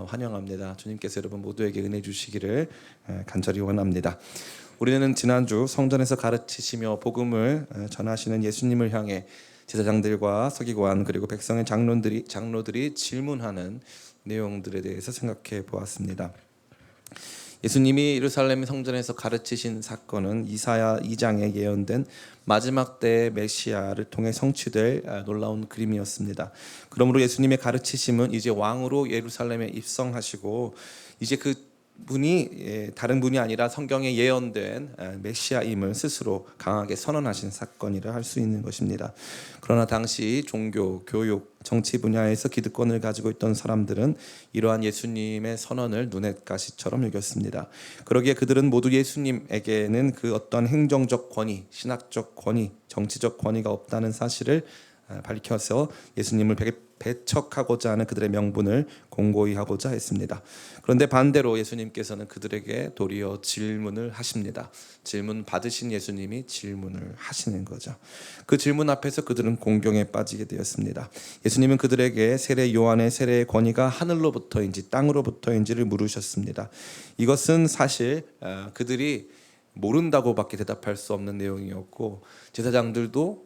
환영합니다. 주님께서 여러분 모두에게 은혜 주시기를 간절히 원합니다. 우리는 지난주 성전에서 가르치시며 복음을 전하시는 예수님을 향해 제사장들과 서기관 그리고 백성의 장로들이 질문하는 내용들에 대해서 생각해 보았습니다. 예수님이 예루살렘 성전에서 가르치신 사건은 이사야 2장에 예언된 마지막 때의 메시아를 통해 성취될 놀라운 그림이었습니다. 그러므로 예수님의 가르치심은 이제 왕으로 예루살렘에 입성하시고 이제 그 분이 다른 분이 아니라 성경에 예언된 메시아임을 스스로 강하게 선언하신 사건이라 할 수 있는 것입니다. 그러나 당시 종교, 교육, 정치 분야에서 기득권을 가지고 있던 사람들은 이러한 예수님의 선언을 눈엣 가시처럼 여겼습니다. 그러기에 그들은 모두 예수님에게는 그 어떤 행정적 권위, 신학적 권위, 정치적 권위가 없다는 사실을 밝혀서 예수님을 배척하고자 하는 그들의 명분을 공고히 하고자 했습니다. 그런데 반대로 예수님께서는 그들에게 도리어 질문을 하십니다. 질문 받으신 예수님이 질문을 하시는 거죠. 그 질문 앞에서 그들은 공경에 빠지게 되었습니다. 예수님은 그들에게 세례 요한의 세례의 권위가 하늘로부터인지 땅으로부터인지를 물으셨습니다. 이것은 사실 그들이 모른다고밖에 대답할 수 없는 내용이었고, 제사장들도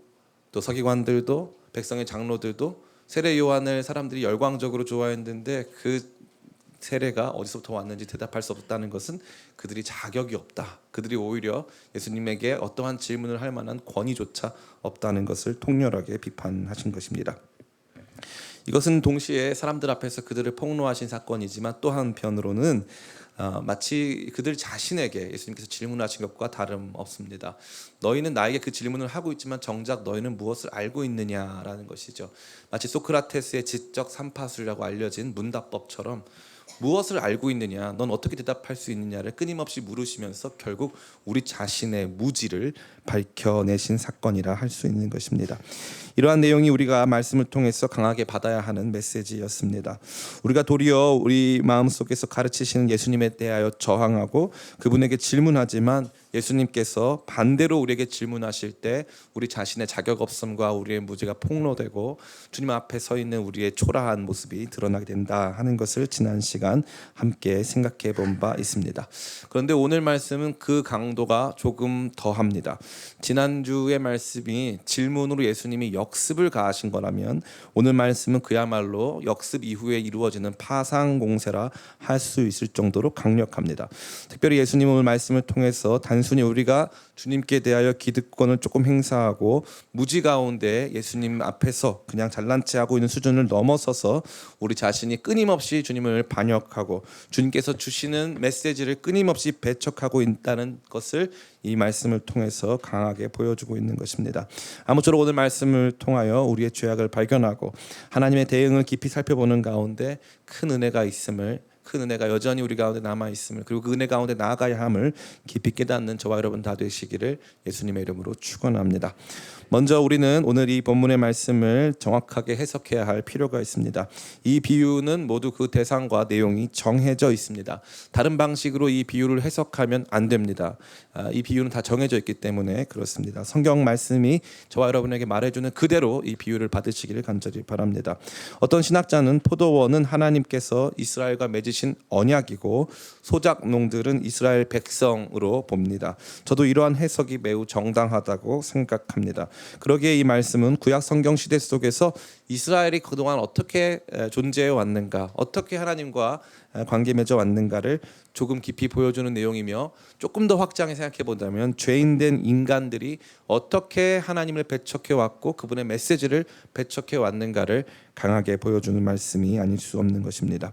또 서기관들도 백성의 장로들도 세례 요한을 사람들이 열광적으로 좋아했는데 그 세례가 어디서부터 왔는지 대답할 수 없다는 것은 그들이 자격이 없다. 그들이 오히려 예수님에게 어떠한 질문을 할 만한 권위조차 없다는 것을 통렬하게 비판하신 것입니다. 이것은 동시에 사람들 앞에서 그들을 폭로하신 사건이지만 또 한편으로는 마치 그들 자신에게 예수님께서 질문하신 것과 다름없습니다. 너희는 나에게 그 질문을 하고 있지만 정작 너희는 무엇을 알고 있느냐라는 것이죠. 마치 소크라테스의 지적 삼파술이라고 알려진 문답법처럼 무엇을 알고 있느냐, 넌 어떻게 대답할 수 있느냐를 끊임없이 물으시면서 결국 우리 자신의 무지를 밝혀내신 사건이라 할 수 있는 것입니다. 이러한 내용이 우리가 말씀을 통해서 강하게 받아야 하는 메시지였습니다. 우리가 도리어 우리 마음속에서 가르치시는 예수님에 대하여 저항하고 그분에게 질문하지만 예수님께서 반대로 우리에게 질문하실 때 우리 자신의 자격 없음과 우리의 무지가 폭로되고 주님 앞에 서 있는 우리의 초라한 모습이 드러나게 된다 하는 것을 지난 시간 함께 생각해 본 바 있습니다. 그런데 오늘 말씀은 그 강도가 조금 더합니다. 지난주의 말씀이 질문으로 예수님이 역습을 가하신 거라면 오늘 말씀은 그야말로 역습 이후에 이루어지는 파상 공세라 할 수 있을 정도로 강력합니다. 특별히 예수님 오늘 말씀을 통해서 단순히 우리가 주님께 대하여 기득권을 조금 행사하고 무지 가운데 예수님 앞에서 그냥 잘난 체 하고 있는 수준을 넘어서서 우리 자신이 끊임없이 주님을 반역하고 주님께서 주시는 메시지를 끊임없이 배척하고 있다는 것을 이 말씀을 통해서 강하게 보여주고 있는 것입니다. 아무쪼록 오늘 말씀을 통하여 우리의 죄악을 발견하고 하나님의 대응을 깊이 살펴보는 가운데 큰 은혜가 있음을, 큰 은혜가 여전히 우리 가운데 남아있음을, 그리고 그 은혜 가운데 나아가야 함을 깊이 깨닫는 저와 여러분 다 되시기를 예수님의 이름으로 축원합니다. 먼저 우리는 오늘 이 본문의 말씀을 정확하게 해석해야 할 필요가 있습니다. 이 비유는 모두 그 대상과 내용이 정해져 있습니다. 다른 방식으로 이 비유를 해석하면 안 됩니다. 이 비유는 다 정해져 있기 때문에 그렇습니다. 성경 말씀이 저와 여러분에게 말해주는 그대로 이 비유를 받으시기를 간절히 바랍니다. 어떤 신학자는 포도원은 하나님께서 이스라엘과 맺으신 언약이고 소작농들은 이스라엘 백성으로 봅니다. 저도 이러한 해석이 매우 정당하다고 생각합니다. 그러기에 이 말씀은 구약 성경 시대 속에서 이스라엘이 그동안 어떻게 존재해 왔는가, 어떻게 하나님과 관계 맺어 왔는가를 조금 깊이 보여주는 내용이며, 조금 더 확장해 생각해 본다면 죄인된 인간들이 어떻게 하나님을 배척해 왔고 그분의 메시지를 배척해 왔는가를 강하게 보여주는 말씀이 아닐 수 없는 것입니다.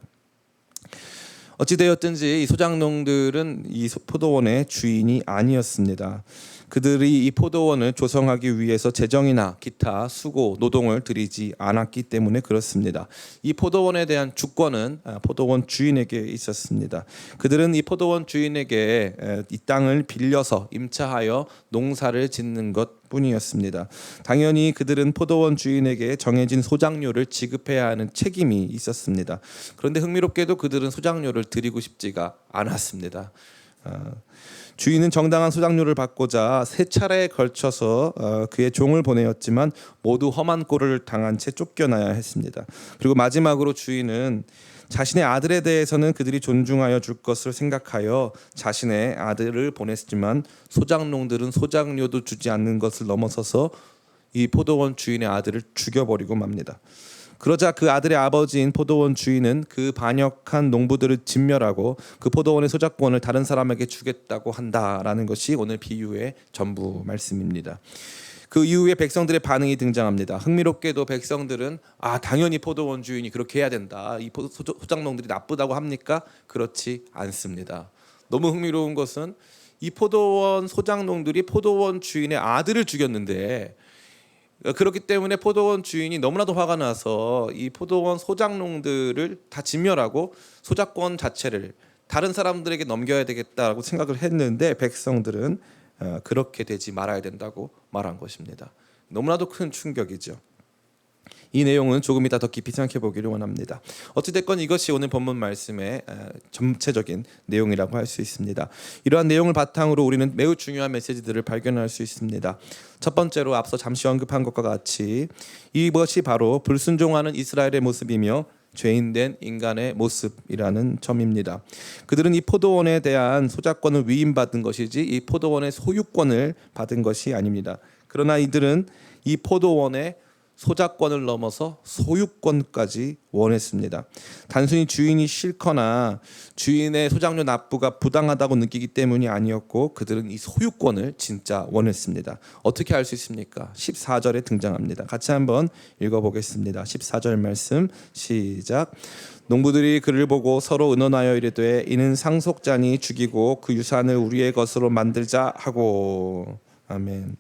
어찌되었든지 이 소작농들은 이 포도원의 주인이 아니었습니다. 그들이 이 포도원을 조성하기 위해서 재정이나 기타 수고, 노동을 들이지 않았기 때문에 그렇습니다. 이 포도원에 대한 주권은 포도원 주인에게 있었습니다. 그들은 이 포도원 주인에게 이 땅을 빌려서 임차하여 농사를 짓는 것 뿐이었습니다. 당연히 그들은 포도원 주인에게 정해진 소작료를 지급해야 하는 책임이 있었습니다. 그런데 흥미롭게도 그들은 소작료를 드리고 싶지가 않았습니다. 주인은 정당한 소작료를 받고자 세 차례에 걸쳐서 그의 종을 보내었지만 모두 험한 꼴을 당한 채 쫓겨나야 했습니다. 그리고 마지막으로 주인은 자신의 아들에 대해서는 그들이 존중하여 줄 것을 생각하여 자신의 아들을 보냈지만 소작농들은 소작료도 주지 않는 것을 넘어서서 이 포도원 주인의 아들을 죽여버리고 맙니다. 그러자 그 아들의 아버지인 포도원 주인은 그 반역한 농부들을 진멸하고 그 포도원의 소작권을 다른 사람에게 주겠다고 한다라는 것이 오늘 비유의 전부 말씀입니다. 그 이후에 백성들의 반응이 등장합니다. 흥미롭게도 백성들은 당연히 포도원 주인이 그렇게 해야 된다. 이 소작농들이 나쁘다고 합니까? 그렇지 않습니다. 너무 흥미로운 것은 이 포도원 소작농들이 포도원 주인의 아들을 죽였는데, 그렇기 때문에 포도원 주인이 너무나도 화가 나서 이 포도원 소작농들을 다 진멸하고 소작권 자체를 다른 사람들에게 넘겨야 되겠다라고 생각을 했는데, 백성들은 그렇게 되지 말아야 된다고 말한 것입니다. 너무나도 큰 충격이죠. 이 내용은 조금 이따 더 깊이 생각해 보기를 원합니다. 어찌됐건 이것이 오늘 본문 말씀의 전체적인 내용이라고 할 수 있습니다. 이러한 내용을 바탕으로 우리는 매우 중요한 메시지들을 발견할 수 있습니다. 첫 번째로 앞서 잠시 언급한 것과 같이 이것이 바로 불순종하는 이스라엘의 모습이며 죄인된 인간의 모습이라는 점입니다. 그들은 이 포도원에 대한 소작권을 위임받은 것이지 이 포도원의 소유권을 받은 것이 아닙니다. 그러나 이들은 이 포도원의 소작권을 넘어서 소유권까지 원했습니다. 단순히 주인이 싫거나 주인의 소작료 납부가 부당하다고 느끼기 때문이 아니었고, 그들은 이 소유권을 진짜 원했습니다. 어떻게 알 수 있습니까? 14절에 등장합니다. 같이 한번 읽어보겠습니다. 14절 말씀 시작. 농부들이 그를 보고 서로 의논하여 이르되 이는 상속자니 죽이고 그 유산을 우리의 것으로 만들자 하고. 아멘.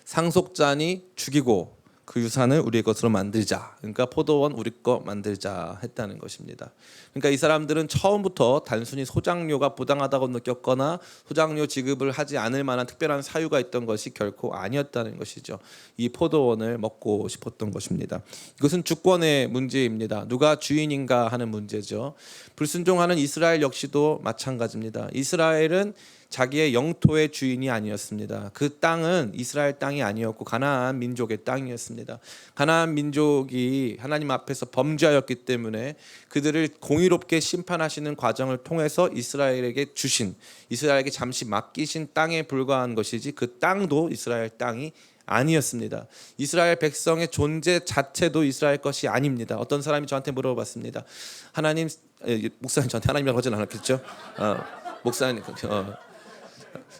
상속자니 죽이고 그 유산을 우리의 것으로 만들자. 그러니까 포도원 우리 거 만들자 했다는 것입니다. 그러니까 이 사람들은 처음부터 단순히 소작료가 부당하다고 느꼈거나 소작료 지급을 하지 않을 만한 특별한 사유가 있던 것이 결코 아니었다는 것이죠. 이 포도원을 먹고 싶었던 것입니다. 이것은 주권의 문제입니다. 누가 주인인가 하는 문제죠. 불순종하는 이스라엘 역시도 마찬가지입니다. 이스라엘은 자기의 영토의 주인이 아니었습니다. 그 땅은 이스라엘 땅이 아니었고 가나안 민족의 땅이었습니다. 가나안 민족이 하나님 앞에서 범죄하였기 때문에 그들을 공의롭게 심판하시는 과정을 통해서 이스라엘에게 주신, 이스라엘에게 잠시 맡기신 땅에 불과한 것이지 그 땅도 이스라엘 땅이 아니었습니다. 이스라엘 백성의 존재 자체도 이스라엘 것이 아닙니다. 어떤 사람이 저한테 물어봤습니다. 하나님, 목사님 저한테 하나님이라고 하진 않았겠죠? 목사님,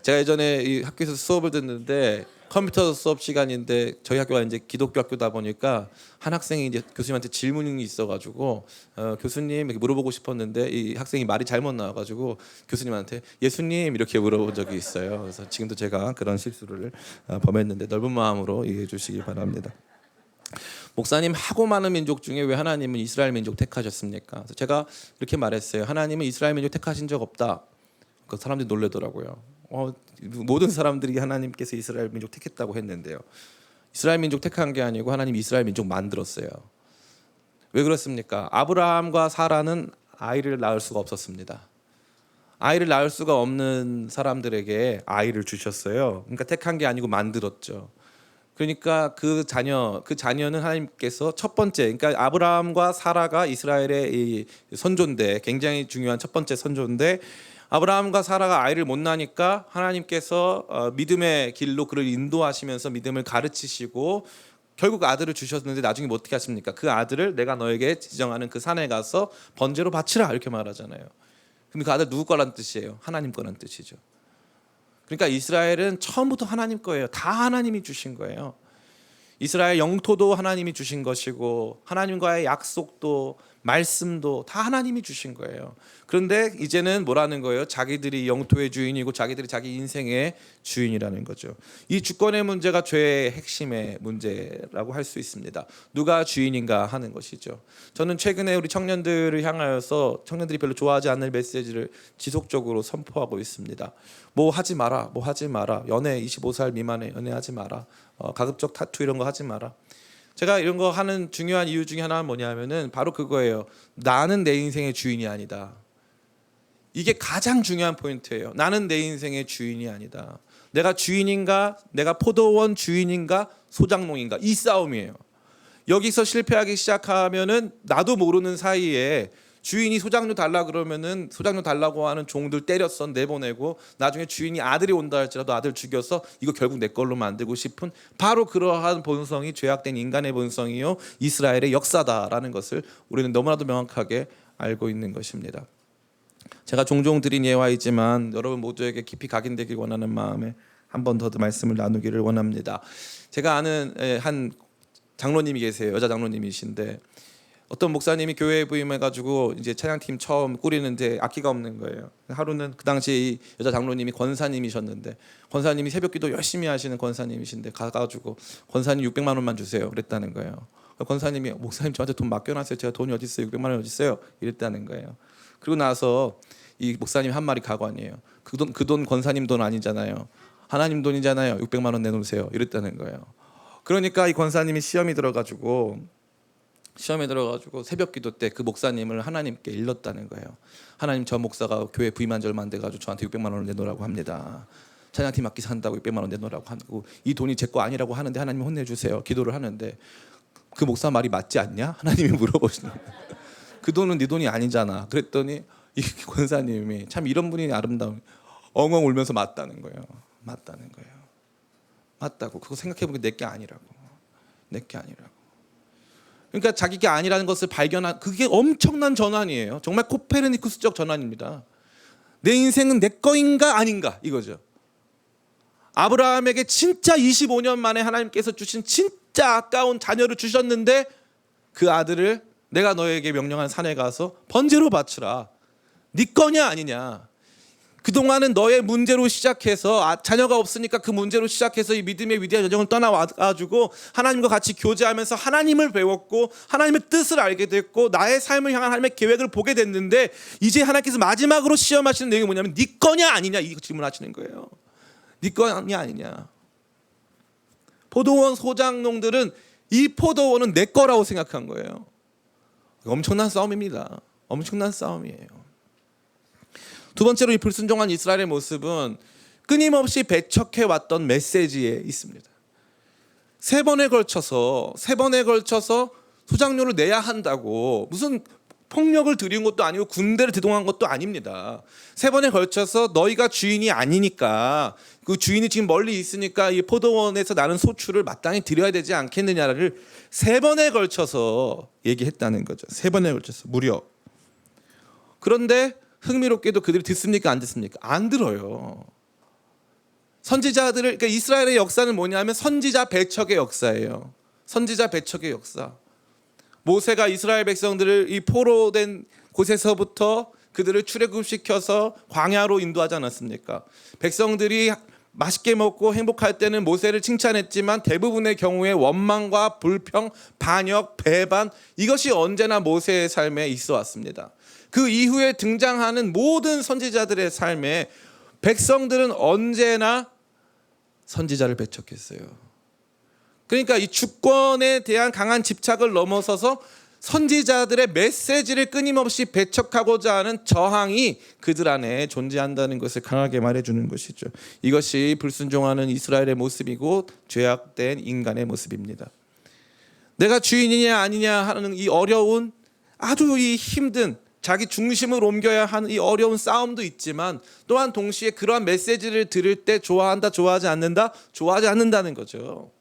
제가 예전에 이 학교에서 수업을 듣는데 컴퓨터 수업 시간인데 저희 학교가 이제 기독교 학교다 보니까 한 학생이 이제 교수님한테 질문이 있어가지고 교수님 이렇게 물어보고 싶었는데 이 학생이 말이 잘못 나와가지고 교수님한테 예수님 이렇게 물어본 적이 있어요. 그래서 지금도 제가 그런 실수를 범했는데 넓은 마음으로 이해해 주시기 바랍니다. 목사님, 하고 많은 민족 중에 왜 하나님은 이스라엘 민족 택하셨습니까? 그래서 제가 이렇게 말했어요. 하나님은 이스라엘 민족 택하신 적 없다. 그 사람들이 놀라더라고요. 모든 사람들이 하나님께서 이스라엘 민족 택했다고 했는데요. 이스라엘 민족 택한 게 아니고 하나님 이스라엘 민족 만들었어요. 왜 그렇습니까? 아브라함과 사라는 아이를 낳을 수가 없었습니다. 아이를 낳을 수가 없는 사람들에게 아이를 주셨어요. 그러니까 택한 게 아니고 만들었죠. 그러니까 그 자녀는 하나님께서 첫 번째, 그러니까 아브라함과 사라가 이스라엘의 이 선조인데, 굉장히 중요한 첫 번째 선조인데, 아브라함과 사라가 아이를 못 낳으니까 하나님께서 믿음의 길로 그를 인도하시면서 믿음을 가르치시고 결국 아들을 주셨는데 나중에 뭐 어떻게 하십니까? 그 아들을 내가 너에게 지정하는 그 산에 가서 번제로 바치라 이렇게 말하잖아요. 그럼 그 아들 누구 거란 뜻이에요? 하나님 거란 뜻이죠. 그러니까 이스라엘은 처음부터 하나님 거예요. 다 하나님이 주신 거예요. 이스라엘 영토도 하나님이 주신 것이고 하나님과의 약속도 말씀도 다 하나님이 주신 거예요. 그런데 이제는 뭐라는 거예요? 자기들이 영토의 주인이고 자기들이 자기 인생의 주인이라는 거죠. 이 주권의 문제가 죄의 핵심의 문제라고 할 수 있습니다. 누가 주인인가 하는 것이죠. 저는 최근에 우리 청년들을 향하여서 청년들이 별로 좋아하지 않을 메시지를 지속적으로 선포하고 있습니다. 뭐 하지 마라, 뭐 하지 마라. 연애 25살 미만에 연애하지 마라. 가급적 타투 이런 거 하지 마라. 제가 이런 거 하는 중요한 이유 중에 하나는 뭐냐면은 바로 그거예요. 나는 내 인생의 주인이 아니다. 이게 가장 중요한 포인트예요. 나는 내 인생의 주인이 아니다. 내가 주인인가? 내가 포도원 주인인가? 소작농인가? 이 싸움이에요. 여기서 실패하기 시작하면은 나도 모르는 사이에 주인이 소장료 달라 그러면은 소장료 달라고 하는 종들 때렸어 내보내고, 나중에 주인이 아들이 온다 할지라도 아들 죽여서 이거 결국 내 걸로 만들고 싶은 바로 그러한 본성이 죄악된 인간의 본성이요 이스라엘의 역사다라는 것을 우리는 너무나도 명확하게 알고 있는 것입니다. 제가 종종 드린 예화이지만 여러분 모두에게 깊이 각인되길 원하는 마음에 한 번 더 말씀을 나누기를 원합니다. 제가 아는 한 장로님이 계세요. 여자 장로님이신데 어떤 목사님이 교회에 부임해가지고 이제 찬양팀 처음 꾸리는데 악기가 없는 거예요. 하루는 그 당시에 이 여자 장로님이 권사님이셨는데, 권사님이 새벽기도 열심히 하시는 권사님이신데 가가지고 권사님 600만 원만 주세요 그랬다는 거예요. 권사님이 목사님 저한테 돈 맡겨놨어요. 제가 돈이 어디 있어요? 600만 원이 어디 있어요? 이랬다는 거예요. 그리고 나서 이 목사님 한 말이 가관이에요. 그 돈 권사님 돈 아니잖아요. 하나님 돈이잖아요. 600만 원 내놓으세요. 이랬다는 거예요. 그러니까 이 권사님이 시험에 들어가지고 새벽기도 때 그 목사님을 하나님께 일렀다는 거예요. 하나님, 저 목사가 교회 부임한 지 얼마 안 돼가지고 저한테 600만 원을 내놓으라고 합니다. 찬양팀 악기 산다고 600만 원 내놓으라고 하고, 이 돈이 제 거 아니라고 하는데 하나님 혼내주세요. 기도를 하는데 그 목사 말이 맞지 않냐? 하나님이 물어보시는 거예요. 그 돈은 네 돈이 아니잖아. 그랬더니 이 권사님이 참 이런 분이 아름다운, 엉엉 울면서 맞다는 거예요. 맞다고. 그거 생각해보니까 내게 아니라고. 그러니까 자기 게 아니라는 것을 발견한, 그게 엄청난 전환이에요. 정말 코페르니쿠스적 전환입니다. 내 인생은 내 거인가 아닌가 이거죠. 아브라함에게 진짜 25년 만에 하나님께서 주신 진짜 아까운 자녀를 주셨는데 그 아들을 내가 너에게 명령한 산에 가서 번제로 바치라. 네 거냐 아니냐. 그동안은 너의 문제로 시작해서 자녀가 없으니까 그 문제로 시작해서 이 믿음의 위대한 여정을 떠나와가지고 하나님과 같이 교제하면서 하나님을 배웠고 하나님의 뜻을 알게 됐고 나의 삶을 향한 하나님의 계획을 보게 됐는데, 이제 하나님께서 마지막으로 시험하시는 내용이 뭐냐면 네 거냐 아니냐 이 질문하시는 거예요. 네 거냐 아니냐. 포도원 소장농들은 이 포도원은 내 거라고 생각한 거예요. 엄청난 싸움입니다. 엄청난 싸움이에요. 두 번째로 이 불순종한 이스라엘의 모습은 끊임없이 배척해왔던 메시지에 있습니다. 세 번에 걸쳐서 소장료를 내야 한다고 무슨 폭력을 들인 것도 아니고 군대를 대동한 것도 아닙니다. 세 번에 걸쳐서 너희가 주인이 아니니까, 그 주인이 지금 멀리 있으니까 이 포도원에서 나는 소출을 마땅히 드려야 되지 않겠느냐를 세 번에 걸쳐서 얘기했다는 거죠. 세 번에 걸쳐서 무려. 그런데 흥미롭게도 그들이 듣습니까? 안 듣습니까? 안 들어요. 선지자들을, 그러니까 이스라엘의 역사는 뭐냐면 선지자 배척의 역사예요. 선지자 배척의 역사. 모세가 이스라엘 백성들을 이 포로된 곳에서부터 그들을 출애굽시켜서 광야로 인도하지 않았습니까? 백성들이 맛있게 먹고 행복할 때는 모세를 칭찬했지만 대부분의 경우에 원망과 불평, 반역, 배반, 이것이 언제나 모세의 삶에 있어 왔습니다. 그 이후에 등장하는 모든 선지자들의 삶에 백성들은 언제나 선지자를 배척했어요. 그러니까 이 주권에 대한 강한 집착을 넘어서서 선지자들의 메시지를 끊임없이 배척하고자 하는 저항이 그들 안에 존재한다는 것을 강하게 말해주는 것이죠. 이것이 불순종하는 이스라엘의 모습이고 죄악된 인간의 모습입니다. 내가 주인이냐 아니냐 하는 이 어려운, 아주 이 힘든, 자기 중심을 옮겨야 하는 이 어려운 싸움도 있지만 또한 동시에 그러한 메시지를 들을 때 좋아한다, 좋아하지 않는다, 좋아하지 않는다는 거죠.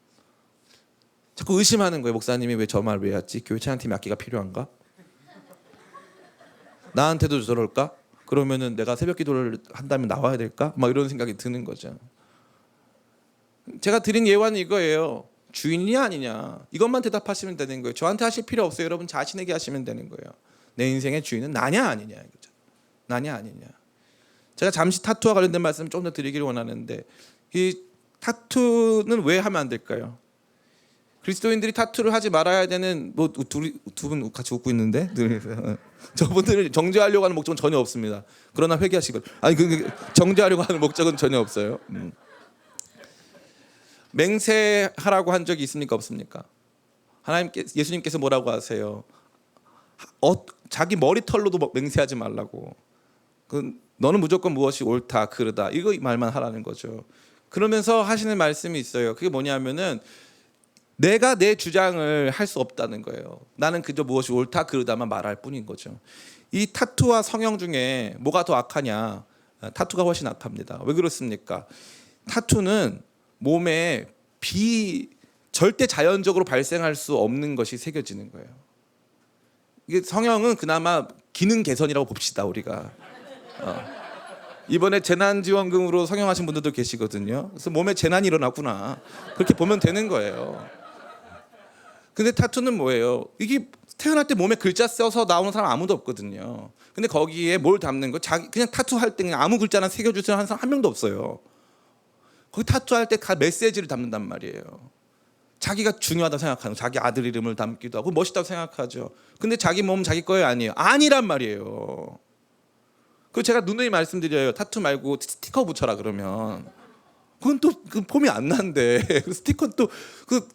자꾸 의심하는 거예요. 목사님이 왜 저 말 왜 했지? 교회 찬양팀 악기가 필요한가? 나한테도 저럴까? 그러면은 내가 새벽 기도를 한다면 나와야 될까? 막 이런 생각이 드는 거죠. 제가 드린 예화는 이거예요. 주인이냐 아니냐 이것만 대답하시면 되는 거예요. 저한테 하실 필요 없어요. 여러분 자신에게 하시면 되는 거예요. 내 인생의 주인은 나냐 아니냐 이거죠. 나냐 아니냐. 제가 잠시 타투와 관련된 말씀 좀 더 드리기를 원하는데, 이 타투는 왜 하면 안 될까요? 그리스도인들이 타투를 하지 말아야 되는, 뭐 두 분 같이 웃고 있는데 저분들을 정죄하려고 하는 목적은 전혀 없습니다. 그러나 회개하시길. 아니 정죄하려고 하는 목적은 전혀 없어요. 맹세하라고 한 적이 있습니까 없습니까? 예수님께서 뭐라고 하세요? 자기 머리털로도 맹세하지 말라고. 너는 무조건 무엇이 옳다 그르다 이거 말만 하라는 거죠. 그러면서 하시는 말씀이 있어요. 그게 뭐냐면은 내가 내 주장을 할 수 없다는 거예요. 나는 그저 무엇이 옳다 그르다만 말할 뿐인 거죠. 이 타투와 성형 중에 뭐가 더 악하냐? 타투가 훨씬 악합니다. 왜 그렇습니까? 타투는 몸에 절대 자연적으로 발생할 수 없는 것이 새겨지는 거예요. 이게 성형은 그나마 기능 개선이라고 봅시다 우리가. 이번에 재난지원금으로 성형하신 분들도 계시거든요. 그래서 몸에 재난이 일어났구나 그렇게 보면 되는 거예요. 근데 타투는 뭐예요? 이게 태어날 때 몸에 글자 써서 나오는 사람 아무도 없거든요. 근데 거기에 뭘 담는 거? 그냥 타투할 때 그냥 아무 글자나 새겨주세요 하는 사람 한 명도 없어요. 거기 타투할 때 메시지를 담는단 말이에요. 자기가 중요하다고 생각하는, 자기 아들 이름을 담기도 하고 멋있다고 생각하죠. 근데 자기 몸 자기 거예요, 아니에요? 아니란 말이에요. 그 제가 누누이 말씀드려요. 타투 말고 스티커 붙여라 그러면 그건 또 그 폼이 안 난대. 스티커 또 그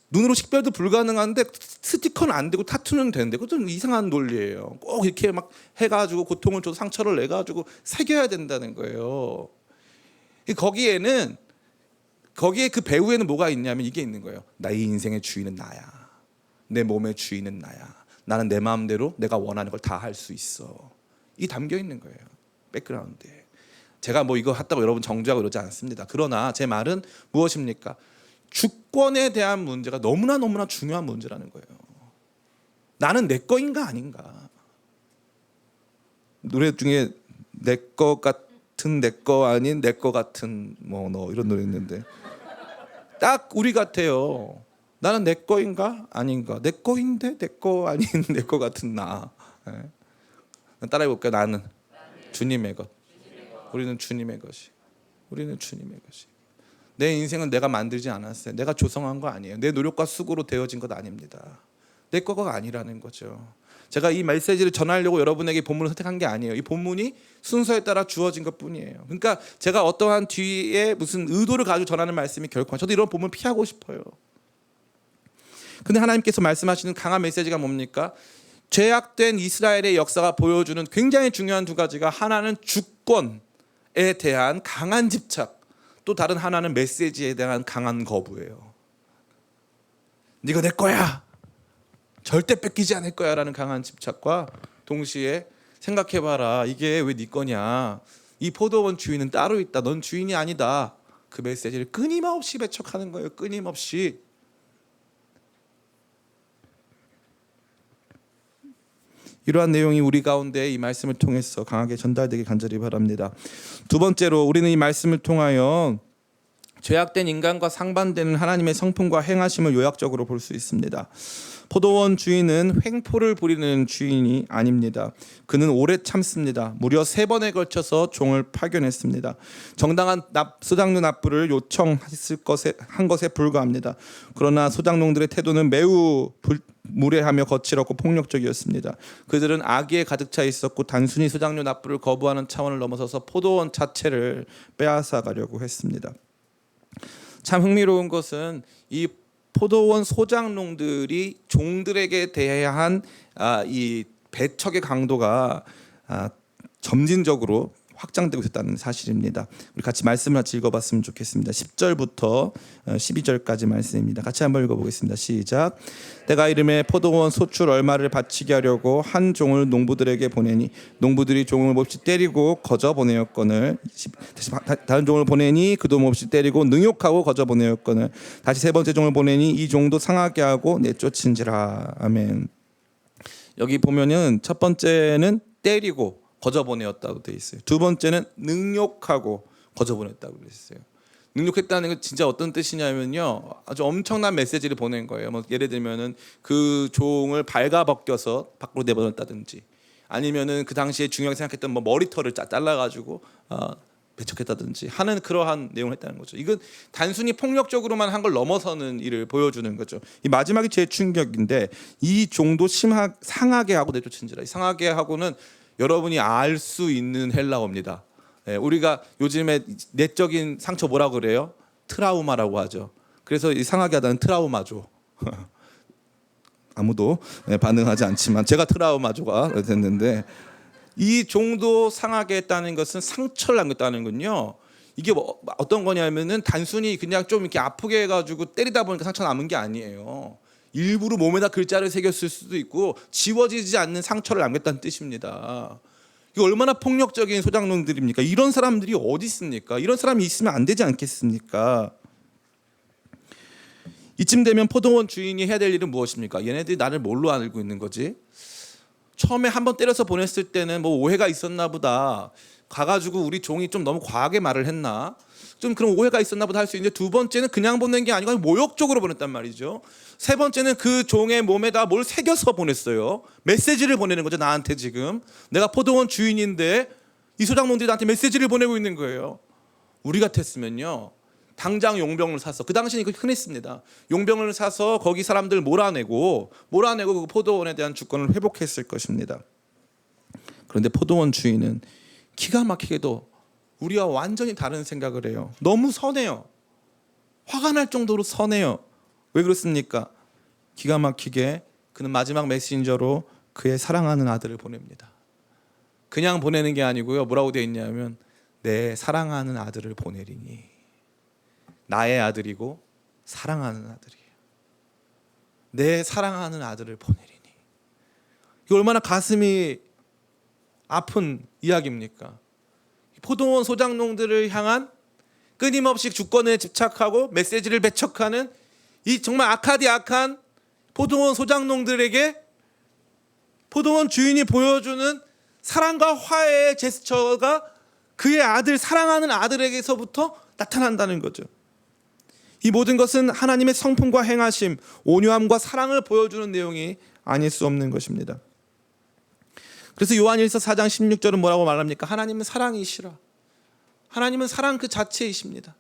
눈으로 식별도 불가능한데 스티커는 안 되고 타투는 되는데 그것도 이상한 논리예요. 꼭 이렇게 막 해가지고 고통을 줘서 상처를 내가지고 새겨야 된다는 거예요. 거기에 그 배후에는 뭐가 있냐면 이게 있는 거예요. 나의 인생의 주인은 나야. 내 몸의 주인은 나야. 나는 내 마음대로 내가 원하는 걸 다 할 수 있어. 이 담겨 있는 거예요. 백그라운드에. 제가 뭐 이거 했다고 여러분 정죄하고 이러지 않습니다. 그러나 제 말은 무엇입니까? 주권에 대한 문제가 너무나 중요한 문제라는 거예요. 나는 내 거인가 아닌가. 노래 중에 내 거 같은 내 거 아닌 내 거 같은 뭐 너 이런 노래 있는데 딱 우리 같아요. 나는 내 거인가 아닌가. 내 거인데 내 거 아닌 내 거 같은 나. 따라해볼까요? 나는 주님의 것. 우리는 주님의 것이. 우리는 주님의 것이. 내 인생은 내가 만들지 않았어요. 내가 조성한 거 아니에요. 내 노력과 수고로 되어진 것 아닙니다. 내 거가 아니라는 거죠. 제가 이 메시지를 전하려고 여러분에게 본문을 선택한 게 아니에요. 이 본문이 순서에 따라 주어진 것뿐이에요. 그러니까 제가 어떠한 뒤에 무슨 의도를 가지고 전하는 말씀이 결코, 저도 이런 본문 피하고 싶어요. 근데 하나님께서 말씀하시는 강한 메시지가 뭡니까? 죄악된 이스라엘의 역사가 보여주는 굉장히 중요한 두 가지가, 하나는 주권에 대한 강한 집착, 또 다른 하나는 메시지에 대한 강한 거부예요. 네가 내 거야, 절대 뺏기지 않을 거야 라는 강한 집착과 동시에 생각해봐라, 이게 왜 네 거냐, 이 포도원 주인은 따로 있다, 넌 주인이 아니다, 그 메시지를 끊임없이 배척하는 거예요. 끊임없이. 이러한 내용이 우리 가운데 이 말씀을 통해서 강하게 전달되길 간절히 바랍니다. 두 번째로, 우리는 이 말씀을 통하여 죄악된 인간과 상반되는 하나님의 성품과 행하심을 요약적으로 볼 수 있습니다. 포도원 주인은 횡포를 부리는 주인이 아닙니다. 그는 오래 참습니다. 무려 3번에 걸쳐서 종을 파견했습니다. 정당한 소작농 납부를 한 것에 불과합니다. 그러나 소작농들의 태도는 매우 무례하며 거칠었고 폭력적이었습니다. 그들은 악에 가득 차 있었고 단순히 소작농 납부를 거부하는 차원을 넘어서서 포도원 자체를 빼앗아 가려고 했습니다. 참 흥미로운 것은 이 포도원 소작농들이 종들에게 대한 이 배척의 강도가 점진적으로 확장되고 있다는 사실입니다. 우리 같이 말씀을 같이 읽어봤으면 좋겠습니다. 10절부터 12절까지 말씀입니다. 같이 한번 읽어보겠습니다. 시작. 때가 이름에 포도원 소출 얼마를 바치게 하려고 한 종을 농부들에게 보내니 농부들이 종을 몹시 때리고 거저 보내었거늘, 다른 종을 보내니 그도 몹시 때리고 능욕하고 거저 보내었거늘, 다시 3번째 종을 보내니 이 종도 상하게 하고 내쫓은지라. 아멘. 여기 보면은 첫 번째는 때리고 거저 보내었다고 돼 있어요. 두 번째는 능욕하고 거저 보냈다고 그랬어요. 능욕했다는 건 진짜 어떤 뜻이냐면요, 아주 엄청난 메시지를 보낸 거예요. 뭐 예를 들면은 그 종을 발가벗겨서 밖으로 내보냈다든지, 아니면은 그 당시에 중요하게 생각했던 뭐 머리털을 잘라가지고 배척했다든지 하는 그러한 내용을 했다는 거죠. 이건 단순히 폭력적으로만 한 걸 넘어서는 일을 보여주는 거죠. 이 마지막이 제일 충격인데, 이 종도 상하게 하고 내쫓은지라. 이 상하게 하고는 여러분이 알 수 있는 헬라어입니다. 우리가 요즘에 내적인 상처 뭐라고 그래요? 트라우마라고 하죠. 그래서 이 상하게 하다는 트라우마죠. 아무도 반응하지 않지만 제가 트라우마조가 됐는데, 이 종도 상하게 했다는 것은 상처를 남겼다는 건요, 이게 뭐 어떤 거냐면은 단순히 그냥 좀 이렇게 아프게 해가지고 때리다 보니까 상처 남은 게 아니에요. 일부러 몸에다 글자를 새겼을 수도 있고 지워지지 않는 상처를 남겼다는 뜻입니다. 이게 얼마나 폭력적인 소장농들입니까? 이런 사람들이 어디 있습니까? 이런 사람이 있으면 안 되지 않겠습니까? 이쯤 되면 포도원 주인이 해야 될 일은 무엇입니까? 얘네들이 나를 뭘로 알고 있는 거지? 처음에 한번 때려서 보냈을 때는 뭐 오해가 있었나 보다. 가가지고 우리 종이 좀 너무 과하게 말을 했나? 좀 그런 오해가 있었나 보다 할 수 있는데, 두 번째는 그냥 보낸 게 아니고 모욕적으로 보냈단 말이죠. 세 번째는 그 종의 몸에다 뭘 새겨서 보냈어요. 메시지를 보내는 거죠. 나한테 지금 내가 포도원 주인인데 이 소장농들이 나한테 메시지를 보내고 있는 거예요. 우리 같았으면요 당장 용병을 사서, 그 당시는 이거 흔했습니다. 용병을 사서 거기 사람들 몰아내고 그 포도원에 대한 주권을 회복했을 것입니다. 그런데 포도원 주인은 기가 막히게도 우리와 완전히 다른 생각을 해요. 너무 선해요. 화가 날 정도로 선해요. 왜 그렇습니까? 기가 막히게 그는 마지막 메신저로 그의 사랑하는 아들을 보냅니다. 그냥 보내는 게 아니고요. 뭐라고 되어 있냐면 내 사랑하는 아들을 보내리니. 나의 아들이고 사랑하는 아들이에요. 내 사랑하는 아들을 보내리니. 이거 얼마나 가슴이 아픈 이야기입니까? 포도원 소장농들을 향한 끊임없이 주권에 집착하고 메시지를 배척하는 이 정말 악한 포도원 소장농들에게 포도원 주인이 보여주는 사랑과 화해의 제스처가 그의 아들, 사랑하는 아들에게서부터 나타난다는 거죠. 이 모든 것은 하나님의 성품과 행하심, 온유함과 사랑을 보여주는 내용이 아닐 수 없는 것입니다. 그래서 요한일서 4장 16절은 뭐라고 말합니까? 하나님은 사랑이시라. 하나님은 사랑 그 자체이십니다.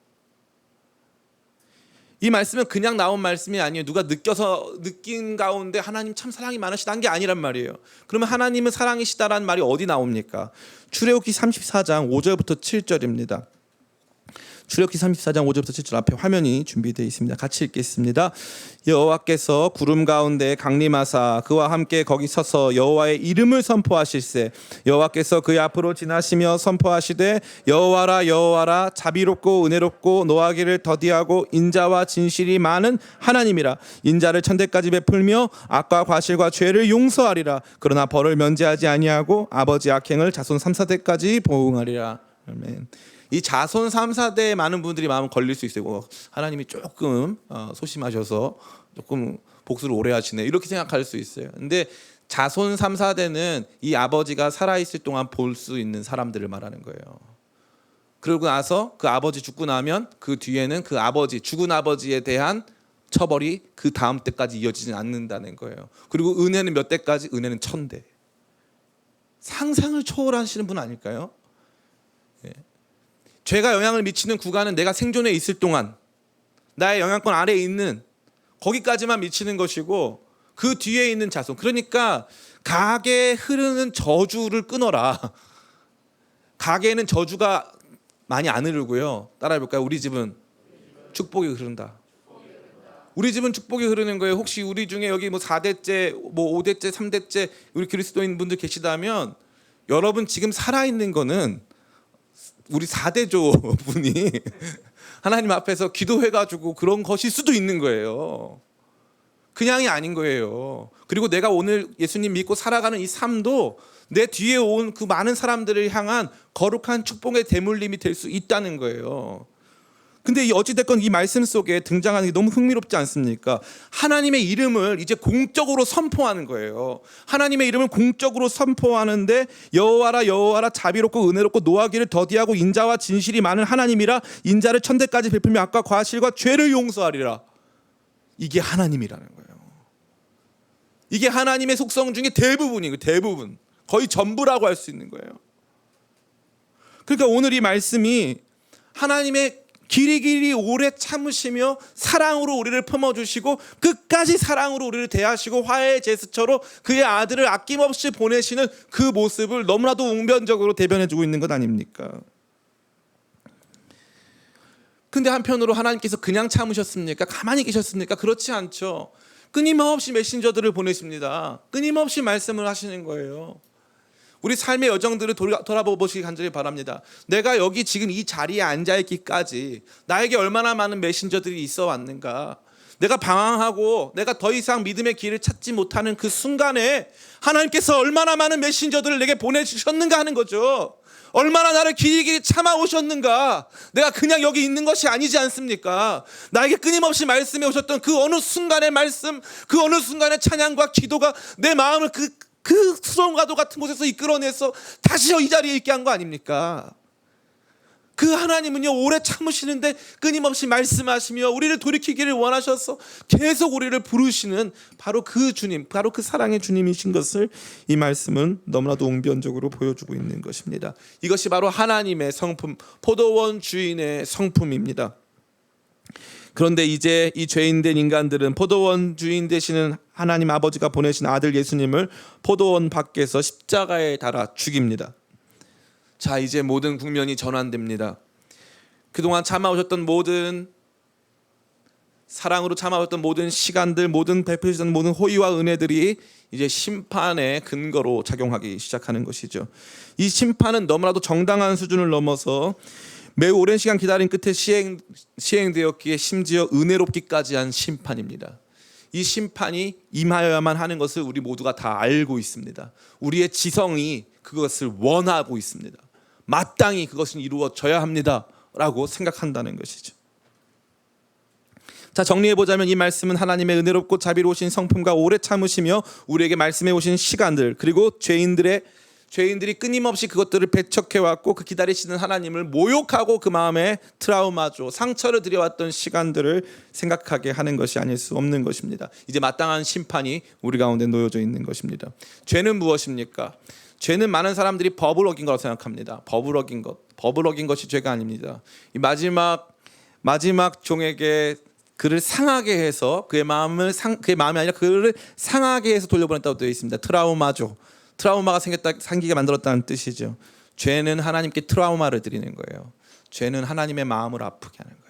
이 말씀은 그냥 나온 말씀이 아니에요. 누가 느낀 가운데 하나님 참 사랑이 많으시다는 게 아니란 말이에요. 그러면 하나님은 사랑이시다라는 말이 어디 나옵니까? 출애굽기 34장 5절부터 7절입니다. 출애굽기 34장 5절부터 7절 앞에 화면이 준비되어 있습니다. 같이 읽겠습니다. 여호와께서 구름 가운데 강림하사 그와 함께 거기 서서 여호와의 이름을 선포하실세. 여호와께서 그의 앞으로 지나시며 선포하시되 여호와라 여호와라 자비롭고 은혜롭고 노하기를 더디하고 인자와 진실이 많은 하나님이라. 인자를 천대까지 베풀며 악과 과실과 죄를 용서하리라. 그러나 벌을 면제하지 아니하고 아버지 악행을 자손 3, 4대까지 보응하리라. 아멘. 이 자손 3, 4대에 많은 분들이 마음 걸릴 수 있어요. 하나님이 조금 소심하셔서 조금 복수를 오래 하시네, 이렇게 생각할 수 있어요. 근데 자손 3, 4대는 이 아버지가 살아있을 동안 볼 수 있는 사람들을 말하는 거예요. 그러고 나서 그 아버지 죽고 나면 그 뒤에는 그 아버지, 죽은 아버지에 대한 처벌이 그 다음 때까지 이어지지 않는다는 거예요. 그리고 은혜는 몇 대까지? 은혜는 1000대. 상상을 초월하시는 분 아닐까요? 예. 죄가 영향을 미치는 구간은 내가 생존해 있을 동안 나의 영향권 아래에 있는 거기까지만 미치는 것이고, 그 뒤에 있는 자손, 그러니까 가게에 흐르는 저주를 끊어라. 가게에는 저주가 많이 안 흐르고요. 따라해볼까요? 우리 집은 축복이 흐른다. 우리 집은 축복이 흐르는 거예요. 혹시 우리 중에 여기 뭐 4대째, 뭐 5대째, 3대째 우리 그리스도인 분들 계시다면 여러분 지금 살아있는 거는 우리 4대조 분이 하나님 앞에서 기도해가지고 그런 것일 수도 있는 거예요. 그냥이 아닌 거예요. 그리고 내가 오늘 예수님 믿고 살아가는 이 삶도 내 뒤에 온 그 많은 사람들을 향한 거룩한 축복의 대물림이 될 수 있다는 거예요. 근데 어찌됐건 이 말씀 속에 등장하는 게 너무 흥미롭지 않습니까? 하나님의 이름을 이제 공적으로 선포하는 거예요. 하나님의 이름을 공적으로 선포하는데 여호와라 여호와라 자비롭고 은혜롭고 노하기를 더디하고 인자와 진실이 많은 하나님이라. 인자를 1000대까지 베풀며 악과 과실과 죄를 용서하리라. 이게 하나님이라는 거예요. 이게 하나님의 속성 중에 대부분이고, 대부분 거의 전부라고 할 수 있는 거예요. 그러니까 오늘 이 말씀이 하나님의 길이 오래 참으시며 사랑으로 우리를 품어주시고 끝까지 사랑으로 우리를 대하시고 화해의 제스처로 그의 아들을 아낌없이 보내시는 그 모습을 너무나도 웅변적으로 대변해주고 있는 것 아닙니까? 근데 한편으로 하나님께서 그냥 참으셨습니까? 가만히 계셨습니까? 그렇지 않죠. 끊임없이 메신저들을 보내십니다. 끊임없이 말씀을 하시는 거예요. 우리 삶의 여정들을 돌아보시기 간절히 바랍니다. 내가 여기 지금 이 자리에 앉아있기까지 나에게 얼마나 많은 메신저들이 있어 왔는가. 내가 방황하고 내가 더 이상 믿음의 길을 찾지 못하는 그 순간에 하나님께서 얼마나 많은 메신저들을 내게 보내주셨는가 하는 거죠. 얼마나 나를 길이 참아오셨는가. 내가 그냥 여기 있는 것이 아니지 않습니까? 나에게 끊임없이 말씀해 오셨던 그 어느 순간의 말씀, 그 어느 순간의 찬양과 기도가 내 마음을 그 수렁 가도 같은 곳에서 이끌어내서 다시 이 자리에 있게 한 거 아닙니까? 그 하나님은요, 오래 참으시는데 끊임없이 말씀하시며 우리를 돌이키기를 원하셔서 계속 우리를 부르시는 바로 그 주님, 바로 그 사랑의 주님이신 것을 이 말씀은 너무나도 웅변적으로 보여주고 있는 것입니다. 이것이 바로 하나님의 성품, 포도원 주인의 성품입니다. 그런데 이제 이 죄인된 인간들은 포도원 주인 되시는 하나님 아버지가 보내신 아들 예수님을 포도원 밖에서 십자가에 달아 죽입니다. 자, 이제 모든 국면이 전환됩니다. 그동안 참아오셨던 모든 사랑으로 참아오셨던 모든 시간들, 모든 베푸셨던 모든 호의와 은혜들이 이제 심판의 근거로 작용하기 시작하는 것이죠. 이 심판은 너무나도 정당한 수준을 넘어서 매우 오랜 시간 기다린 끝에 시행되었기에 심지어 은혜롭기까지 한 심판입니다. 이 심판이 임하여야만 하는 것을 우리 모두가 다 알고 있습니다. 우리의 지성이 그것을 원하고 있습니다. 마땅히 그것은 이루어져야 합니다라고 생각한다는 것이죠. 자, 정리해보자면 이 말씀은 하나님의 은혜롭고 자비로우신 성품과 오래 참으시며 우리에게 말씀해 오신 시간들, 그리고 죄인들이 끊임없이 그것들을 배척해왔고 그 기다리시는 하나님을 모욕하고 그 마음에 트라우마죠, 상처를 들여왔던 시간들을 생각하게 하는 것이 아닐 수 없는 것입니다. 이제 마땅한 심판이 우리 가운데 놓여져 있는 것입니다. 죄는 무엇입니까? 죄는 많은 사람들이 법을 어긴 거라고 생각합니다. 법을 어긴 것이 죄가 아닙니다. 이 마지막 종에게 그를 상하게 해서 그의 마음이 아니라 그를 상하게 해서 돌려보냈다고 되어 있습니다. 트라우마죠. 트라우마가 생기게 만들었다는 뜻이죠. 죄는 하나님께 트라우마를 드리는 거예요. 죄는 하나님의 마음을 아프게 하는 거예요.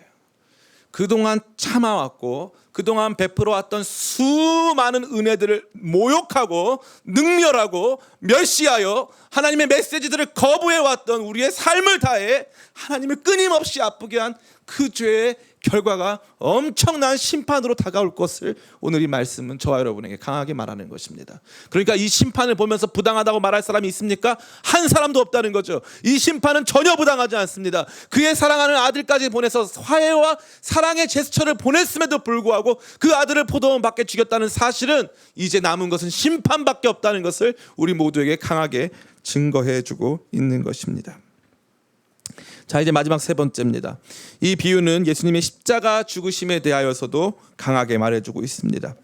그동안 참아왔고 그동안 베풀어왔던 수많은 은혜들을 모욕하고 능멸하고 멸시하여 하나님의 메시지들을 거부해왔던 우리의 삶을 다해 하나님을 끊임없이 아프게 한 그 죄의 결과가 엄청난 심판으로 다가올 것을 오늘 이 말씀은 저와 여러분에게 강하게 말하는 것입니다. 그러니까 이 심판을 보면서 부당하다고 말할 사람이 있습니까? 한 사람도 없다는 거죠. 이 심판은 전혀 부당하지 않습니다. 그의 사랑하는 아들까지 보내서 화해와 사랑의 제스처를 보냈음에도 불구하고 그 아들을 포도원 밖에 죽였다는 사실은 이제 남은 것은 심판밖에 없다는 것을 우리 모두에게 강하게 증거해주고 있는 것입니다. 자, 이제 마지막 세 번째입니다. 이 비유는 예수님의 십자가 죽으심에 대하여서도 강하게 말해주고 있습니다.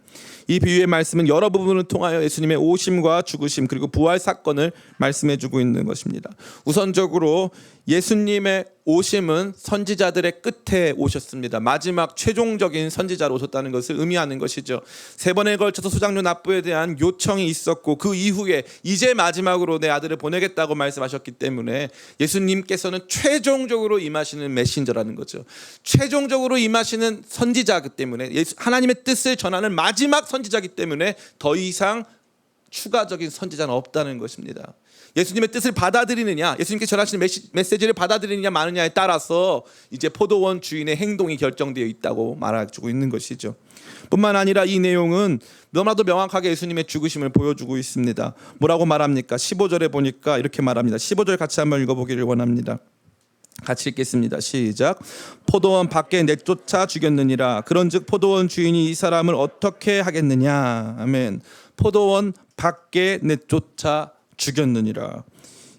이 비유의 말씀은 여러 부분을 통하여 예수님의 오심과 죽으심 그리고 부활 사건을 말씀해주고 있는 것입니다. 우선적으로 예수님의 오심은 선지자들의 끝에 오셨습니다. 마지막 최종적인 선지자로 오셨다는 것을 의미하는 것이죠. 세 번에 걸쳐서 수장료 납부에 대한 요청이 있었고 그 이후에 이제 마지막으로 내 아들을 보내겠다고 말씀하셨기 때문에 예수님께서는 최종적으로 임하시는 메신저라는 거죠. 최종적으로 임하시는 선지자이기 때문에 하나님의 뜻을 전하는 마지막 선지자이기 때문에 더 이상 추가적인 선지자는 없다는 것입니다. 예수님의 뜻을 받아들이느냐, 예수님께 전하시는 메시지를 받아들이느냐 마느냐에 따라서 이제 포도원 주인의 행동이 결정되어 있다고 말해주고 있는 것이죠. 뿐만 아니라 이 내용은 너무나도 명확하게 예수님의 죽으심을 보여주고 있습니다. 뭐라고 말합니까? 15절에 보니까 이렇게 말합니다. 15절 같이 한번 읽어보기를 원합니다. 같이 읽겠습니다. 시작. 포도원 밖에 내쫓아 죽였느니라. 그런즉 포도원 주인이 이 사람을 어떻게 하겠느냐. 아멘. 포도원 밖에 내쫓아 죽였느니라.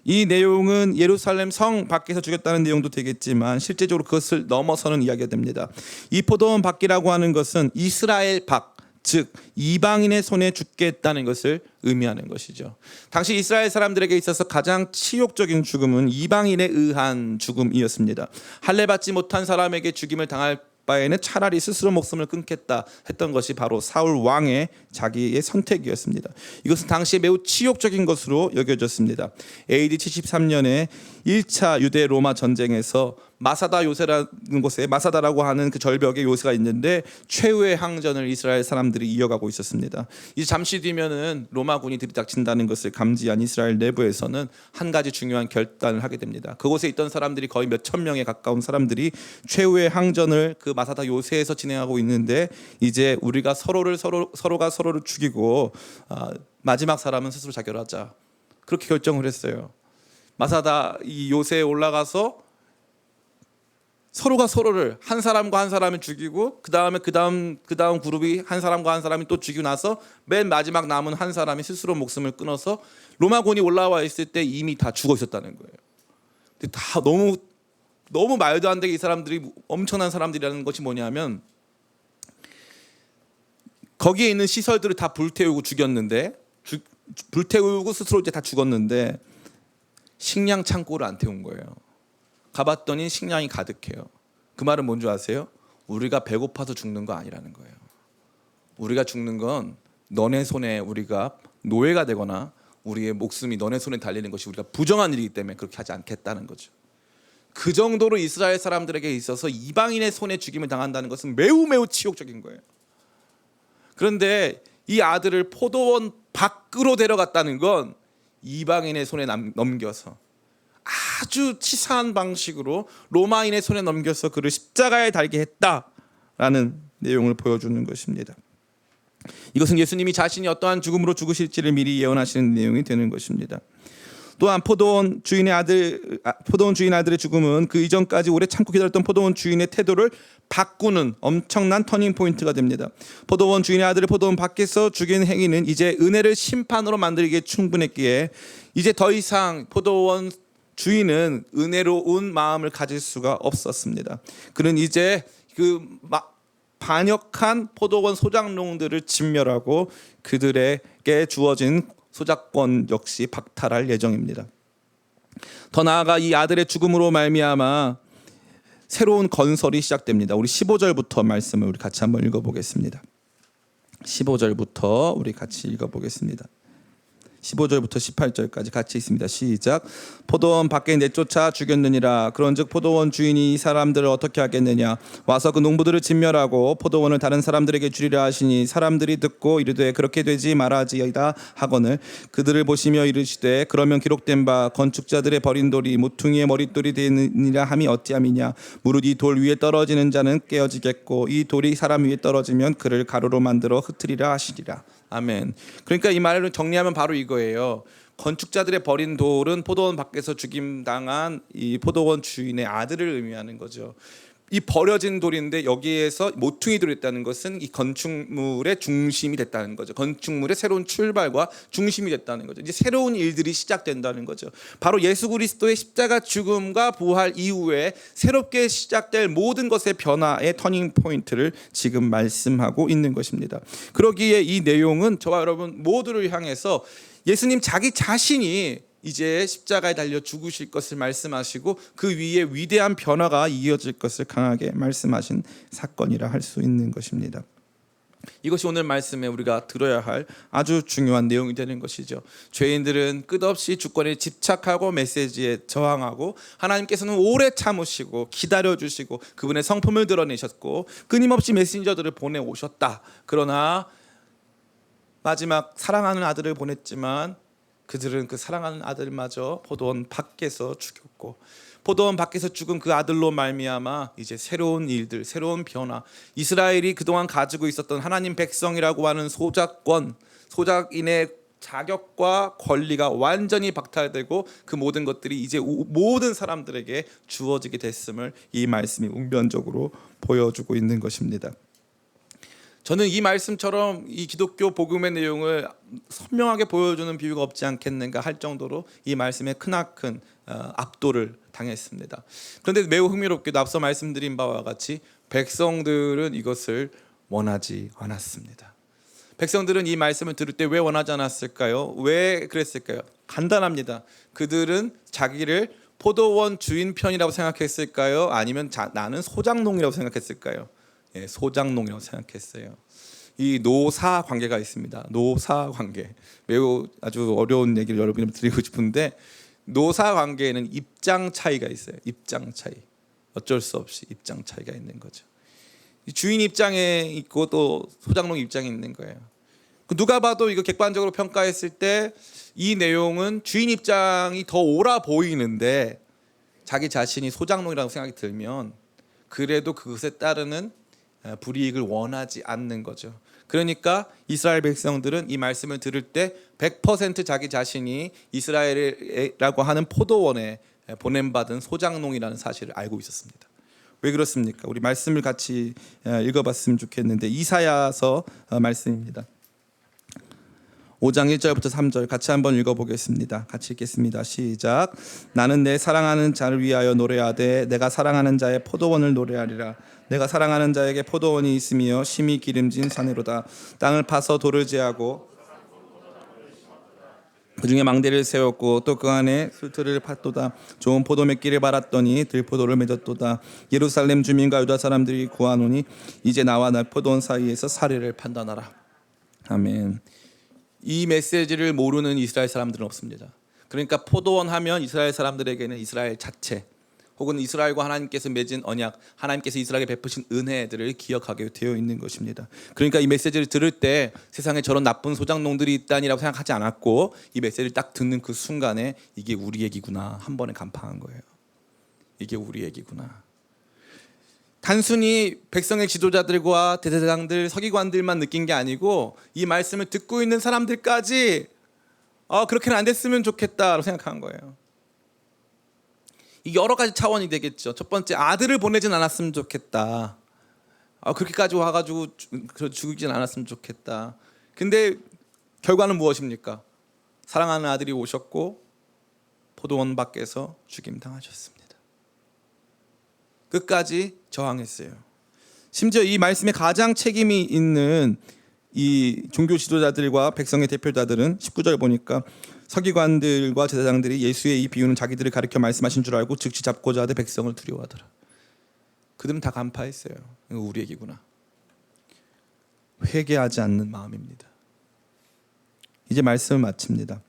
이 내용은 예루살렘 성 밖에서 죽였다는 내용도 되겠지만 실제적으로 그것을 넘어서는 이야기가 됩니다. 이 포도원 밖이라고 하는 것은 이스라엘 밖, 즉 이방인의 손에 죽게 했다는 것을 의미하는 것이죠. 당시 이스라엘 사람들에게 있어서 가장 치욕적인 죽음은 이방인에 의한 죽음이었습니다. 할례 받지 못한 사람에게 죽임을 당할 바에는 차라리 스스로 목숨을 끊겠다 했던 것이 바로 사울 왕의 자기의 선택이었습니다. 이것은 당시에 매우 치욕적인 것으로 여겨졌습니다. AD 73년에 1차 유대 로마 전쟁에서 마사다 요새라는 곳에 마사다라고 하는 그 절벽에 요새가 있는데 최후의 항전을 이스라엘 사람들이 이어가고 있었습니다. 이제 잠시 뒤면은 로마군이 들이닥친다는 것을 감지한 이스라엘 내부에서는 한 가지 중요한 결단을 하게 됩니다. 그곳에 있던 사람들이 거의 몇천 명에 가까운 사람들이 최후의 항전을 그 마사다 요새에서 진행하고 있는데 이제 우리가 서로가 서로를 죽이고 마지막 사람은 스스로 자결하자, 그렇게 결정을 했어요. 마사다 이 요새에 올라가서 서로가 서로를, 한 사람과 한 사람을 죽이고 그 다음 그룹이 한 사람과 한 사람이 또 죽이고 나서 맨 마지막 남은 한 사람이 스스로 목숨을 끊어서 로마군이 올라와 있을 때 이미 다 죽어 있었다는 거예요. 근데 다 너무 말도 안 되게 이 사람들이 엄청난 사람들이라는 것이 뭐냐면 거기에 있는 시설들을 다 불태우고 죽였는데 불태우고 스스로 이제 다 죽었는데 식량 창고를 안 태운 거예요. 가봤더니 식량이 가득해요. 그 말은 뭔지 아세요? 우리가 배고파서 죽는 거 아니라는 거예요. 우리가 죽는 건 너네 손에 우리가 노예가 되거나 우리의 목숨이 너네 손에 달리는 것이 우리가 부정한 일이기 때문에 그렇게 하지 않겠다는 거죠. 그 정도로 이스라엘 사람들에게 있어서 이방인의 손에 죽임을 당한다는 것은 매우 치욕적인 거예요. 그런데 이 아들을 포도원 밖으로 데려갔다는 건 이방인의 손에 넘겨서 아주 치사한 방식으로 로마인의 손에 넘겨서 그를 십자가에 달게 했다라는 내용을 보여주는 것입니다. 이것은 예수님이 자신이 어떠한 죽음으로 죽으실지를 미리 예언하시는 내용이 되는 것입니다. 또한 포도원 주인 아들의 죽음은 그 이전까지 오래 참고 기다렸던 포도원 주인의 태도를 바꾸는 엄청난 터닝 포인트가 됩니다. 포도원 주인의 아들을 포도원 밖에서 죽인 행위는 이제 은혜를 심판으로 만들기에 충분했기에 이제 더 이상 포도원 주인은 은혜로운 마음을 가질 수가 없었습니다. 그는 이제 그 반역한 포도원 소작농들을 진멸하고 그들에게 주어진 소작권 역시 박탈할 예정입니다. 더 나아가 이 아들의 죽음으로 말미암아 새로운 건설이 시작됩니다. 우리 15절부터 말씀을 우리 같이 한번 읽어보겠습니다. 15절부터 우리 같이 읽어보겠습니다. 15절부터 18절까지 같이 있습니다. 시작. 포도원 밖에 내쫓아 죽였느니라. 그런즉 포도원 주인이 이 사람들을 어떻게 하겠느냐. 와서 그 농부들을 진멸하고 포도원을 다른 사람들에게 주리라 하시니 사람들이 듣고 이르되 그렇게 되지 말아지이다 하거늘 그들을 보시며 이르시되 그러면 기록된 바 건축자들의 버린 돌이 모퉁이의 머릿돌이 되느니라 함이 어찌함이냐. 무릇 이 돌 위에 떨어지는 자는 깨어지겠고 이 돌이 사람 위에 떨어지면 그를 가루로 만들어 흩으리라 하시리라. 아멘. 그러니까 이 말을 정리하면 바로 이거예요. 건축자들의 버린 돌은 포도원 밖에서 죽임당한 이 포도원 주인의 아들을 의미하는 거죠. 이 버려진 돌인데 여기에서 모퉁이 돌이 있다는 것은 이 건축물의 중심이 됐다는 거죠. 건축물의 새로운 출발과 중심이 됐다는 거죠. 이제 새로운 일들이 시작된다는 거죠. 바로 예수 그리스도의 십자가 죽음과 부활 이후에 새롭게 시작될 모든 것의 변화의 터닝 포인트를 지금 말씀하고 있는 것입니다. 그러기에 이 내용은 저와 여러분 모두를 향해서 예수님 자기 자신이 이제 십자가에 달려 죽으실 것을 말씀하시고 그 위에 위대한 변화가 이어질 것을 강하게 말씀하신 사건이라 할 수 있는 것입니다. 이것이 오늘 말씀에 우리가 들어야 할 아주 중요한 내용이 되는 것이죠. 죄인들은 끝없이 주권에 집착하고 메시지에 저항하고 하나님께서는 오래 참으시고 기다려주시고 그분의 성품을 드러내셨고 끊임없이 메신저들을 보내오셨다. 그러나 마지막 사랑하는 아들을 보냈지만 그들은 그 사랑하는 아들마저 포도원 밖에서 죽였고 포도원 밖에서 죽은 그 아들로 말미암아 이제 새로운 일들, 새로운 변화, 이스라엘이 그동안 가지고 있었던 하나님 백성이라고 하는 소작권, 소작인의 자격과 권리가 완전히 박탈되고 그 모든 것들이 이제 모든 사람들에게 주어지게 됐음을 이 말씀이 웅변적으로 보여주고 있는 것입니다. 저는 이 말씀처럼 이 기독교 복음의 내용을 선명하게 보여주는 비유가 없지 않겠는가 할 정도로 이 말씀에 크나큰 압도를 당했습니다. 그런데 매우 흥미롭게도 앞서 말씀드린 바와 같이 백성들은 이것을 원하지 않았습니다. 백성들은 이 말씀을 들을 때 왜 원하지 않았을까요? 왜 그랬을까요? 간단합니다. 그들은 자기를 포도원 주인 편이라고 생각했을까요? 아니면 나는 소작농이라고 생각했을까요? 예, 소작농이라고 생각했어요. 이 노사 관계가 있습니다. 노사 관계. 매우 아주 어려운 얘기를 여러분께 드리고 싶은데 노사 관계에는 입장 차이가 있어요. 입장 차이. 어쩔 수 없이 입장 차이가 있는 거죠. 주인 입장에 있고 또 소장농 입장에 있는 거예요. 누가 봐도 이거 객관적으로 평가했을 때 이 내용은 주인 입장이 더 옳아 보이는데 자기 자신이 소장농이라고 생각이 들면 그래도 그것에 따르는 불이익을 원하지 않는 거죠. 그러니까 이스라엘 백성들은 이 말씀을 들을 때 100% 자기 자신이 이스라엘이라고 하는 포도원에 보냄받은 소장농이라는 사실을 알고 있었습니다. 왜 그렇습니까? 우리 말씀을 같이 읽어봤으면 좋겠는데 이사야서 말씀입니다. 5장 1절부터 3절 같이 한번 읽어보겠습니다. 같이 읽겠습니다. 시작. 나는 내 사랑하는 자를 위하여 노래하되 내가 사랑하는 자의 포도원을 노래하리라. 내가 사랑하는 자에게 포도원이 있으며 심히 기름진 산으로다. 땅을 파서 돌을 제하고 그 중에 망대를 세웠고 또 그 안에 술틀을 팠도다. 좋은 포도 맺기를 바랐더니 들포도를 맺었도다. 예루살렘 주민과 유다 사람들이 구하노니 이제 나와 나 포도원 사이에서 사례를 판단하라. 아멘. 이 메시지를 모르는 이스라엘 사람들은 없습니다. 그러니까 포도원 하면 이스라엘 사람들에게는 이스라엘 자체 혹은 이스라엘과 하나님께서 맺은 언약, 하나님께서 이스라엘에 베푸신 은혜들을 기억하게 되어 있는 것입니다. 그러니까 이 메시지를 들을 때 세상에 저런 나쁜 소장농들이 있다니라고 생각하지 않았고 이 메시지를 딱 듣는 그 순간에 이게 우리 얘기구나 한 번에 간파한 거예요. 이게 우리 얘기구나. 단순히 백성의 지도자들과 대제사장들, 서기관들만 느낀 게 아니고 이 말씀을 듣고 있는 사람들까지 그렇게는 안 됐으면 좋겠다라고 생각한 거예요. 이 여러 가지 차원이 되겠죠. 첫 번째, 아들을 보내진 않았으면 좋겠다. 그렇게까지 와가지고 죽이진 않았으면 좋겠다. 근데 결과는 무엇입니까? 사랑하는 아들이 오셨고 포도원 밖에서 죽임당하셨습니다. 끝까지 저항했어요. 심지어 이 말씀에 가장 책임이 있는 이 종교 지도자들과 백성의 대표자들은 19절 보니까 서기관들과 제사장들이 예수의 이 비유는 자기들을 가리켜 말씀하신 줄 알고 즉시 잡고자 하되 백성을 두려워하더라. 그들은 다 간파했어요. 이거 우리 얘기구나. 회개하지 않는 마음입니다. 이제 말씀을 마칩니다.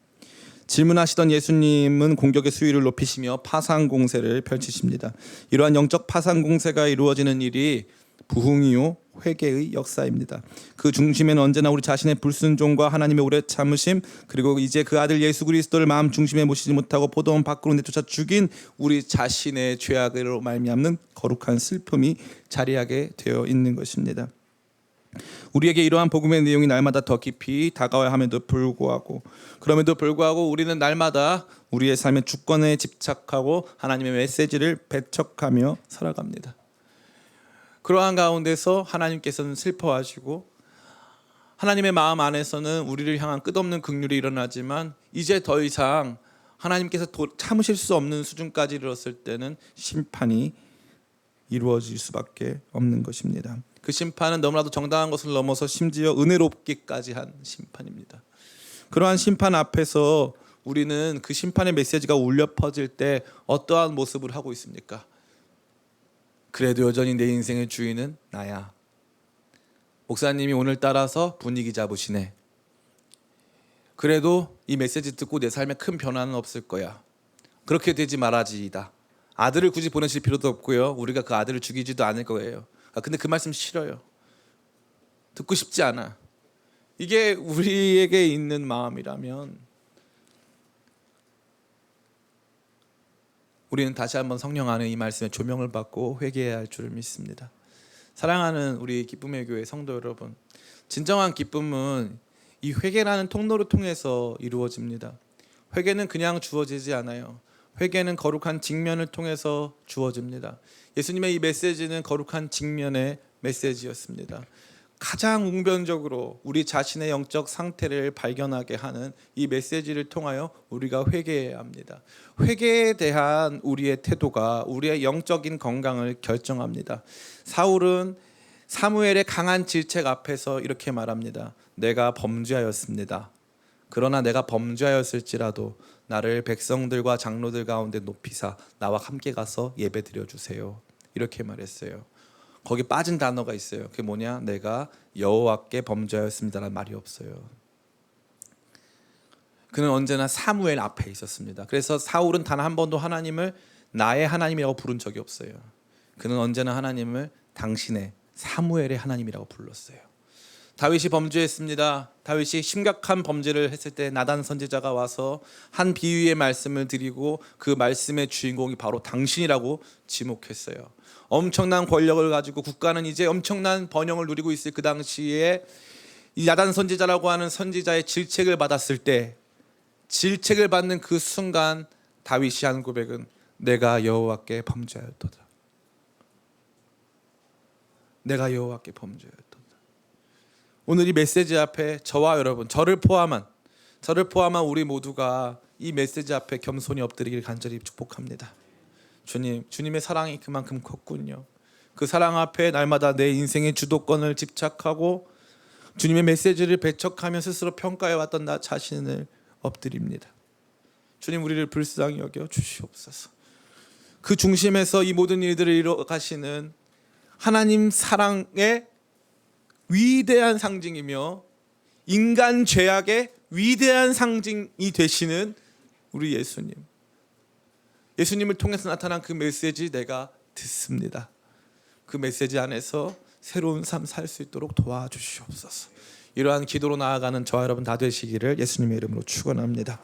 질문하시던 예수님은 공격의 수위를 높이시며 파상 공세를 펼치십니다. 이러한 영적 파상 공세가 이루어지는 일이 부흥이요 회개의 역사입니다. 그 중심에는 언제나 우리 자신의 불순종과 하나님의 오래 참으심, 그리고 이제 그 아들 예수 그리스도를 마음 중심에 모시지 못하고 포도원 밖으로 내쫓아 죽인 우리 자신의 죄악으로 말미암는 거룩한 슬픔이 자리하게 되어 있는 것입니다. 우리에게 이러한 복음의 내용이 날마다 더 깊이 다가와야 함에도 불구하고 우리는 날마다 우리의 삶의 주권에 집착하고 하나님의 메시지를 배척하며 살아갑니다. 그러한 가운데서 하나님께서는 슬퍼하시고 하나님의 마음 안에서는 우리를 향한 끝없는 긍휼이 일어나지만 이제 더 이상 하나님께서 참으실 수 없는 수준까지 이르렀을 때는 심판이 이루어질 수밖에 없는 것입니다. 그 심판은 너무나도 정당한 것을 넘어서 심지어 은혜롭기까지 한 심판입니다. 그러한 심판 앞에서 우리는 그 심판의 메시지가 울려 퍼질 때 어떠한 모습을 하고 있습니까? 그래도 여전히 내 인생의 주인은 나야. 목사님이 오늘 따라서 분위기 잡으시네. 그래도 이 메시지 듣고 내 삶에 큰 변화는 없을 거야. 그렇게 되지 말아지이다. 아들을 굳이 보내실 필요도 없고요. 우리가 그 아들을 죽이지도 않을 거예요. 근데 그 말씀 싫어요. 듣고 싶지 않아. 이게 우리에게 있는 마음이라면 우리는 다시 한번 성령 안에 이 말씀에 조명을 받고 회개해야 할 줄을 믿습니다. 사랑하는 우리 기쁨의 교회 성도 여러분, 진정한 기쁨은 이 회개라는 통로를 통해서 이루어집니다. 회개는 그냥 주어지지 않아요. 회개는 거룩한 직면을 통해서 주어집니다. 예수님의 이 메시지는 거룩한 직면의 메시지였습니다. 가장 웅변적으로 우리 자신의 영적 상태를 발견하게 하는 이 메시지를 통하여 우리가 회개해야 합니다. 회개에 대한 우리의 태도가 우리의 영적인 건강을 결정합니다. 사울은 사무엘의 강한 질책 앞에서 이렇게 말합니다. 내가 범죄하였습니다. 그러나 내가 범죄하였을지라도 나를 백성들과 장로들 가운데 높이사 나와 함께 가서 예배 드려주세요. 이렇게 말했어요. 거기 빠진 단어가 있어요. 그게 뭐냐? 내가 여호와께 범죄하였습니다라는 말이 없어요. 그는 언제나 사무엘 앞에 있었습니다. 그래서 사울은 단 한 번도 하나님을 나의 하나님이라고 부른 적이 없어요. 그는 언제나 하나님을 당신의 사무엘의 하나님이라고 불렀어요. 다윗이 범죄했습니다. 다윗이 심각한 범죄를 했을 때 나단 선지자가 와서 한 비유의 말씀을 드리고 그 말씀의 주인공이 바로 당신이라고 지목했어요. 엄청난 권력을 가지고 국가는 이제 엄청난 번영을 누리고 있을 그 당시에 이 나단 선지자라고 하는 선지자의 질책을 받았을 때, 질책을 받는 그 순간 다윗이 한 고백은 내가 여호와께 범죄하였도다. 내가 여호와께 범죄하였도다. 오늘 이 메시지 앞에 저와 여러분, 저를 포함한 우리 모두가 이 메시지 앞에 겸손히 엎드리길 간절히 축복합니다. 주님의 사랑이 그만큼 컸군요. 그 사랑 앞에 날마다 내 인생의 주도권을 집착하고 주님의 메시지를 배척하며 스스로 평가해왔던 나 자신을 엎드립니다. 주님, 우리를 불쌍히 여겨 주시옵소서. 그 중심에서 이 모든 일들을 이뤄가시는 하나님 사랑의 위대한 상징이며 인간 죄악의 위대한 상징이 되시는 우리 예수님을 통해서 나타난 그 메시지 내가 듣습니다. 그 메시지 안에서 새로운 삶 살 수 있도록 도와주시옵소서. 이러한 기도로 나아가는 저와 여러분 다 되시기를 예수님의 이름으로 축원합니다.